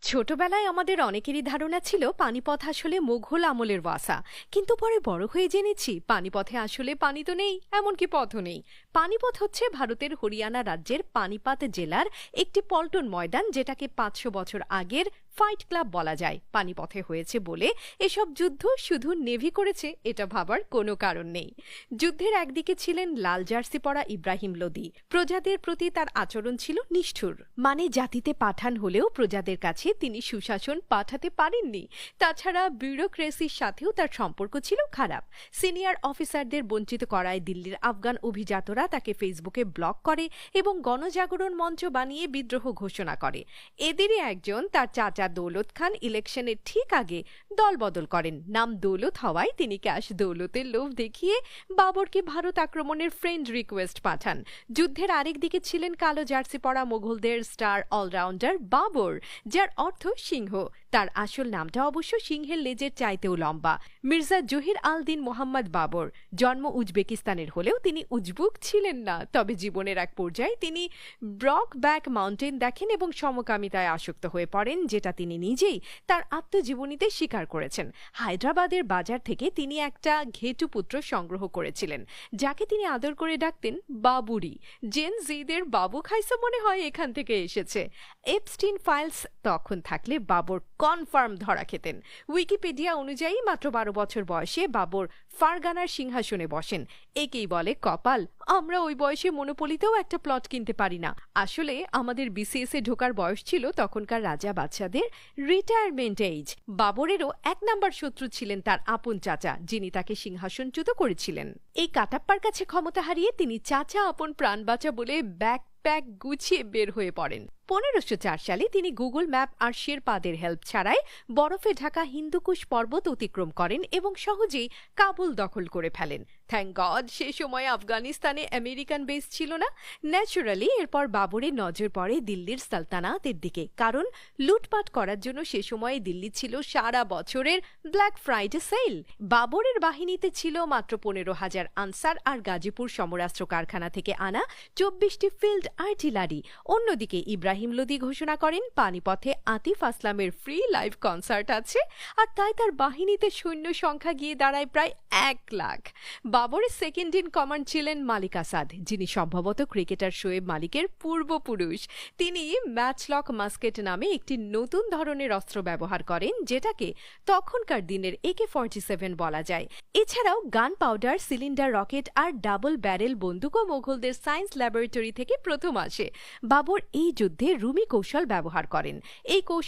ছোটবেলায় আমাদের অনেকেরই ধারণা ছিল পানিপথ আসলে মুঘল আমলের ওয়াসা, কিন্তু পরে বড় হয়ে জেনেছি পানিপথে আসলে পানি তো নেই, এমনকি পথও নেই। পানিপথ হচ্ছে ভারতের হরিয়ানা রাজ্যের পানিপাত জেলার একটি পল্টন ময়দান, যেটাকে 500 বছর আগের ফাইট ক্লাব বলা যায়। পানিপথে হয়েছে বলে এসব যুদ্ধ শুধু নেভি করেছে এটা ভাবার কোনো কারণ নেই। যুদ্ধের একদিকে ছিলেন লাল জার্সি পরা ইব্রাহিম লোদি। প্রজাদের প্রতি তার আচরণ ছিল নিষ্ঠুর, মানে জাতিতে পাঠান হলেও প্রজাদের কাছে তিনি সুশাসন পাঠাতে পারেননি। তাছাড়া ব্যুরোক্রেসির সাথেও তার সম্পর্ক ছিল খারাপ। সিনিয়র অফিসারদের বঞ্চিত করায় দিল্লির আফগান অভিজাতরা তাকে ফেসবুকে ব্লক করে এবং গণজাগরণ মঞ্চ বানিয়ে বিদ্রোহ ঘোষণা করে। এদেরই একজন, তার চাচা দৌলত খান, ইলেকশনের ঠিক আগে দল বদল করেন। নাম দৌলত হওয়ায় তিনি ক্যাশ দৌলতের লোভ দেখিয়ে বাবরকে ভারত আক্রমণের ফ্রেন্ড রিকোয়েস্ট পাঠান। যুদ্ধের আরেক দিকে ছিলেন কালো জার্সি পরা মোগলদের স্টার অলরাউন্ডার বাবর, যার অর্থ সিংহ। তার আসল নামটা অবশ্য সিংহের লেজের চাইতেও লম্বা, মির্জা জহির আল দিন মোহাম্মদ বাবর। জন্ম উজবেকিস্তানের হলেও তিনি উজবুক ছিলেন না। তবে জীবনের এক পর্যায়ে তিনি ব্রক ব্যাক মাউন্টেন দেখেন এবং সমকামিতায় আসক্ত হয়ে পড়েন, যেটা তিনি নিজেই তার আত্মজীবনীতে স্বীকার করেছেন। হায়দ্রাবাদের বাজার থেকে তিনি একটা ঘেটুপুত্র সংগ্রহ করেছিলেন, যাকে তিনি আদর করে ডাকতেন বাবুরি। জেন জিদের বাবু খাইসা মনে হয় এখান থেকে এসেছে। এপস্টিন ফাইলস তখন থাকলে বাবর কনফার্ম ধরা খেতেন। উইকিপিডিয়া অনুযায়ী মাত্র 12 বছর বয়সে বাবর ফারগানার সিংহাসনে বসেন। একেই বলে কপাল, আমরা ওই বয়সে মনোপলিতেও একটা প্লট কিনতে পারি না। আসলে আমাদের বিসিএস এ ঢোকার বয়স ছিল তখনকার রাজা বাচ্চাদের রিটায়ারমেন্ট এজ। বাবরেরও 1 নাম্বার শত্রু ছিলেন তার আপন চাচা, যিনি তাকে সিংহাসনচ্যুত করেছিলেন। এই কাটাপ্পার কাছে ক্ষমতা হারিয়ে তিনি চাচা আপন প্রাণ বাঁচা বলে ব্যাকপ্যাক গুছিয়ে বের হয়ে পড়েন। 1504 সালে তিনি গুগল ম্যাপ আর শেরপাদের হেল্প ছাড়াই বরফে ঢাকা হিন্দুকুশ পর্বত অতিক্রম করেন এবং সহজেই কাবুল দখল করে ফেলেন। থ্যাংক গড সে সময় আফগানিস্তানে আমেরিকান বেস ছিল না। ন্যাচারালি এরপর বাবরের নজর পড়ে দিল্লির সালতানাতের দিকে, কারণ লুটপাট করার জন্য সে সময়ে দিল্লি ছিল সারা বছরের ব্ল্যাক ফ্রাইডে সেল। বাবরের বাহিনীতে ছিল মাত্র 15,000 আনসার আর গাজীপুর সমরাস্ত্র কারখানা থেকে আনা 24টি ফিল্ড আর্টিলারি। অন্যদিকে ইব্রাহিম লোদি ঘোষণা করেন পানিপথে আতিফ আসলামের ফ্রি লাইভ কনসার্ট আছে, আর তাই তার বাহিনীতে সৈন্য সংখ্যা গিয়ে দাঁড়ায় প্রায় 1 লাখ। বাবরের সেকেন্ড ইন কমান্ড ছিলেন মালিক আসাদ, যিনি সম্ভবত ক্রিকেটার শোয়েব মালিকের পূর্বপুরুষ। তিনি ম্যাচলক মাস্কেট নামে একটি নতুন ধরনের অস্ত্র ব্যবহার করেন, যেটাকে তখনকার দিনের AK-47 বলা যায়। এছাড়াও গান পাউডার, সিলিন্ডার রকেট আর ডাবল ব্যারেল বন্দুকও মোগলদের সায়েন্স ল্যাবরেটরি থেকে প্রথম আসে। বাবর এই যুদ্ধে রুমি কৌশল ব্যবহার করেন। এই কৌশল